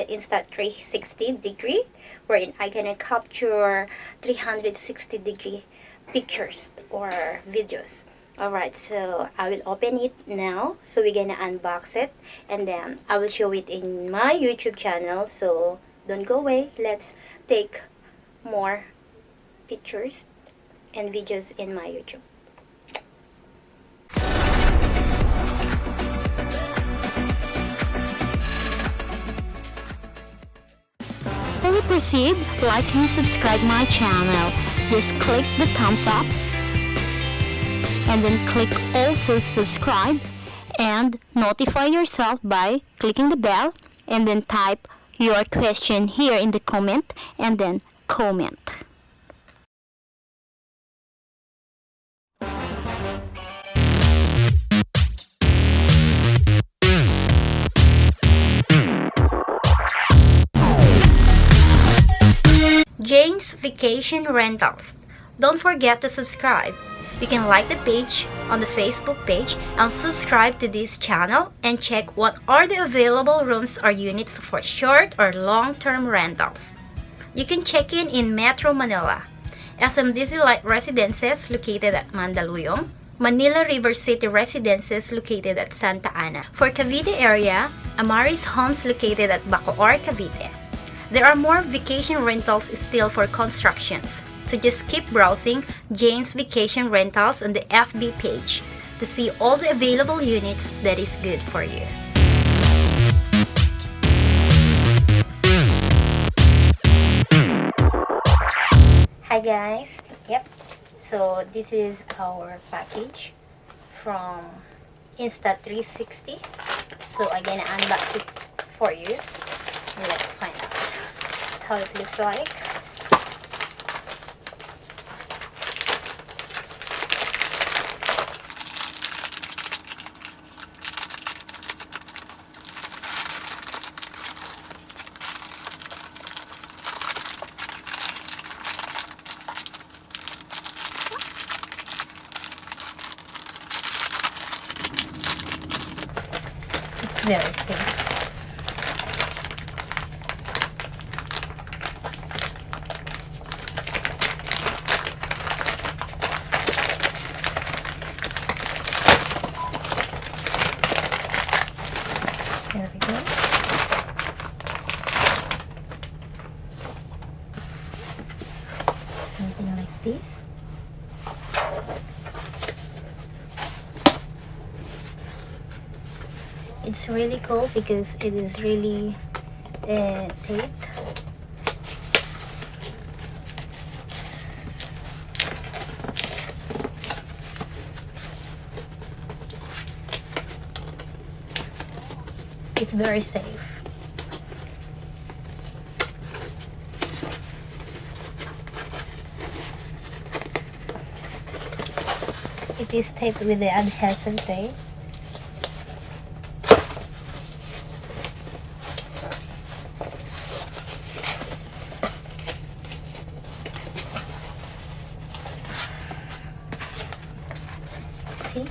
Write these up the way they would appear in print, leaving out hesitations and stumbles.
the Insta360 degree, wherein I can capture 360 degree pictures or videos. Alright, so I will open it now. So we're gonna unbox it and then I will show it in my YouTube channel. So don't go away. Let's take more pictures and videos in my YouTube. Before we proceed, like and subscribe my channel. Just click the thumbs up and then click also subscribe and notify yourself by clicking the bell, and then type your question here in the comment and then comment. Jane's Vacation Rentals. Don't forget to subscribe. You can like the page on the Facebook page and subscribe to this channel and check what are the available rooms or units for short or long-term rentals. You can check in Metro Manila, SMDC Light Residences located at Mandaluyong, Manila River City Residences located at Santa Ana. For Cavite area, Amaris Homes located at Bacoor, Cavite. There are more vacation rentals still for constructions, so just keep browsing Jane's Vacation Rentals on the FB page to see all the available units that is good for you. Hi guys, yep, so this is our package from Insta360. So I'm gonna unbox it for you. Let's find out how it looks like. It's very safe. There we go. Something like this. It's really cool because it is really taped. It's very safe. It is taped with the adhesive tape. See?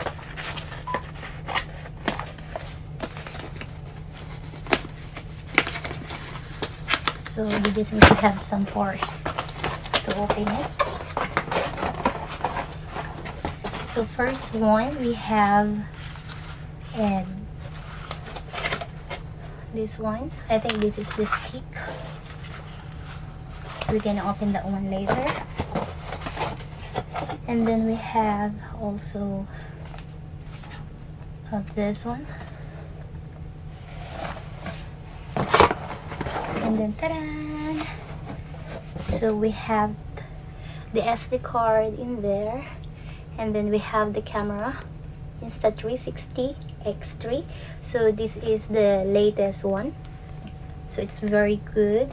So you just need to have some force to open it. So first one we have this one. I think this is the stick. So we're gonna open that one later. And then we have also this one. And then ta-da! So we have the SD card in there, and then we have the camera Insta360 X3. So this is the latest one, so it's very good.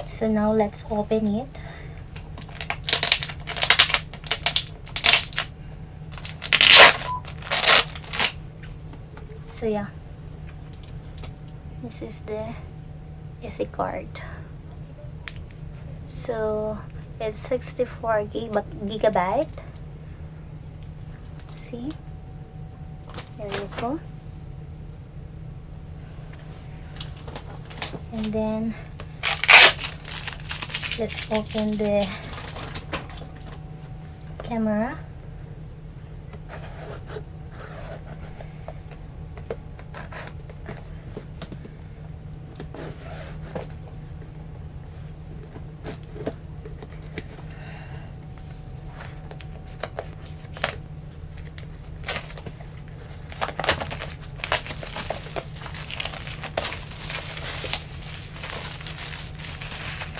So now let's open it. So yeah, this is the SD card. So it's 64 gigabyte. See, there you go. And then let's open the camera.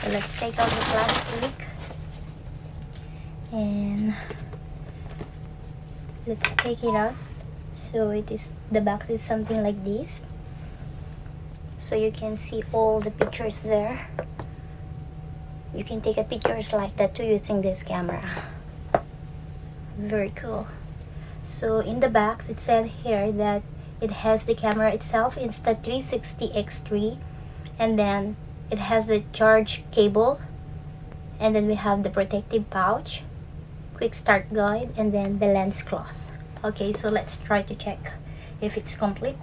So let's take out the plastic and let's take it out. So the box is something like this, so you can see all the pictures there. You can take a pictures like that too using this camera. Very cool. So in the box it said here that it has the camera itself, Insta360 X3, and then it has the charge cable, and then we have the protective pouch, quick start guide, and then the lens cloth. Okay, so let's try to check if it's complete.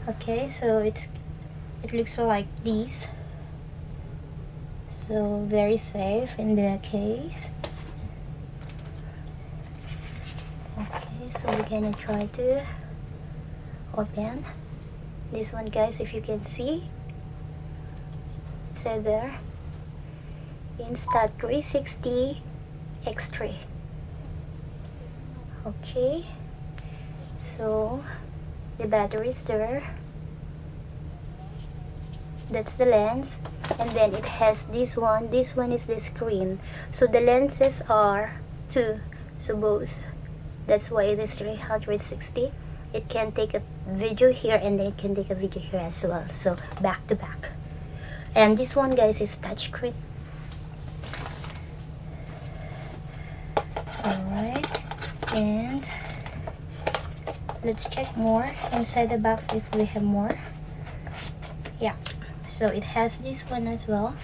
Okay, so it looks like this. So very safe in the case. Okay, so we're gonna try to open this one, guys. If you can see, it said there Insta360 X3. Okay, so the battery is there. That's the lens, and then it has this one. This one is the screen. So the lenses are two, so both. That's why it is 360. It can take a video here, and then it can take a video here as well. So back to back. And this one, guys, is touchscreen. Alright, and let's check more inside the box if we have more. Yeah, so it has this one as well.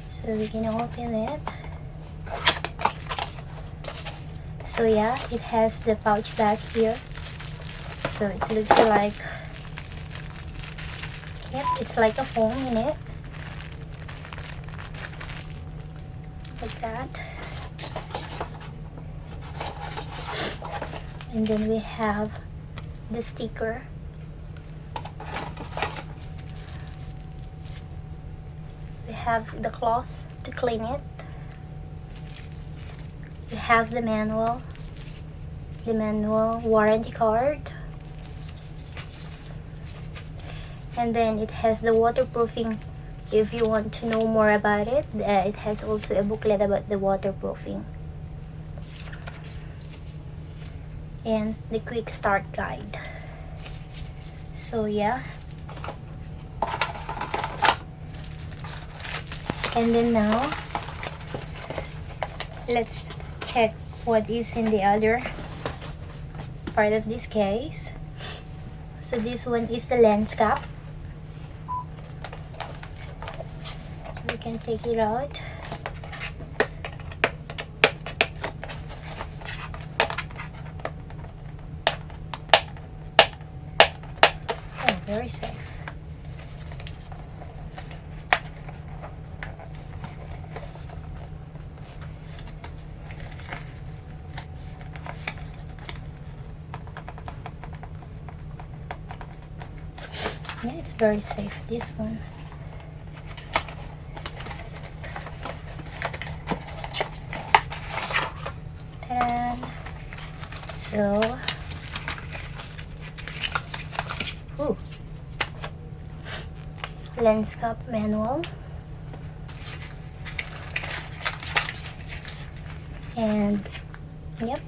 So we're gonna open it. So yeah, it has the pouch back here. So it looks like, yep, it's like a foam in it. Like that. And then we have the sticker. We have the cloth to clean it. It has the manual warranty card, and then it has the waterproofing. If you want to know more about it, it has also a booklet about the waterproofing, and the quick start guide. So yeah, and then now let's check what is in the other part of this case. So this one is the lens cap. So we can take it out. Oh, very safe. Yeah, it's very safe, this one. Ta-da! So, lens cap manual. And, yep,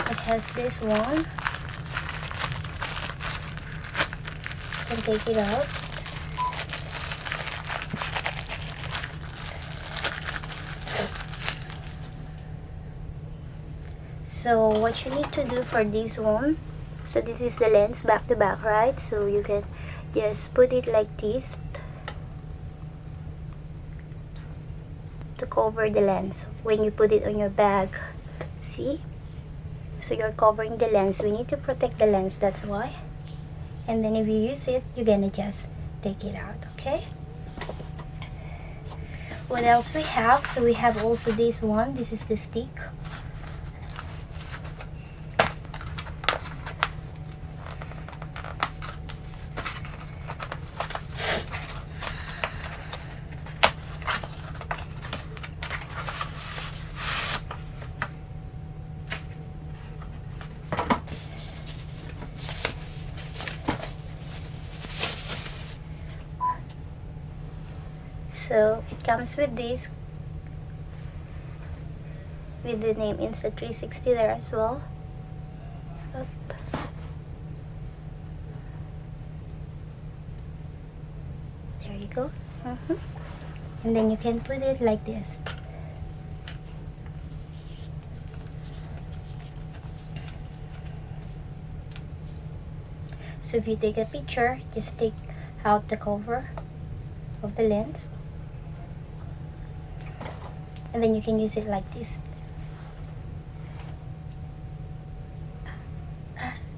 it has this one. Can take it out. So what you need to do for this one, so this is the lens back to back, right? So you can just put it like this to cover the lens when you put it on your bag. See? So you're covering the lens. We need to protect the lens, that's why. And then if you use it, you're gonna just take it out, okay? What else we have? So we have also this one. This is the stick. So it comes with this, with the name Insta360 there as well. Up. There you go. And then you can put it like this. So if you take a picture, just take out the cover of the lens, and then you can use it like this.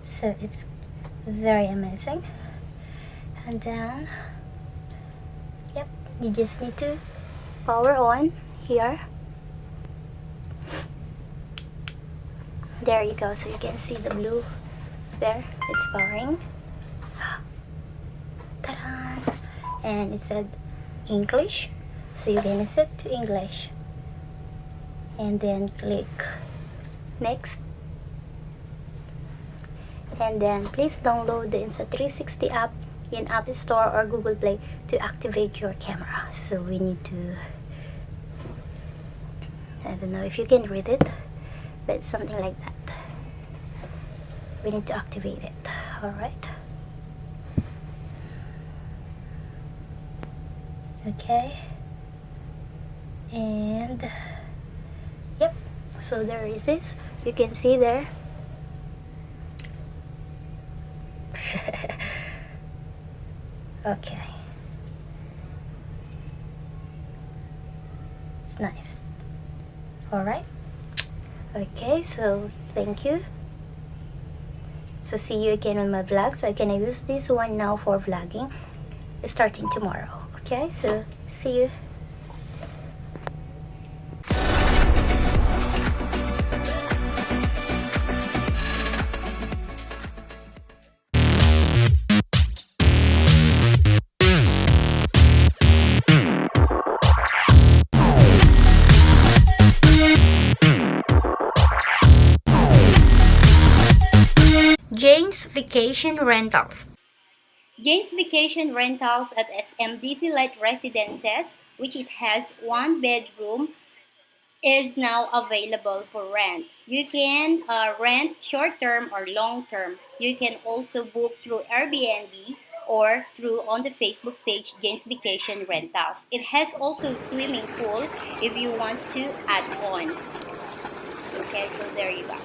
So it's very amazing. And then, yep, you just need to power on here. There you go. So you can see the blue there. It's powering. Ta-da! And it said English, so you're gonna set to English and then click next, and then please download the Insta360 app in App Store or Google Play to activate your camera. So we need to, I don't know if you can read it, but it's something like that. We need to activate it. Alright, okay, and yep, so there is this, you can see there. Okay, it's nice. All right, okay, so thank you. So see you again on my vlog. So I can use this one now for vlogging starting tomorrow. Okay, so see you. Jane's Vacation Rentals. Jane's Vacation Rentals at SMDC Light Residences, which it has one bedroom, is now available for rent. You can rent short-term or long-term. You can also book through Airbnb or through on the Facebook page Jane's Vacation Rentals. It has also swimming pool if you want to add on. Okay, so there you go.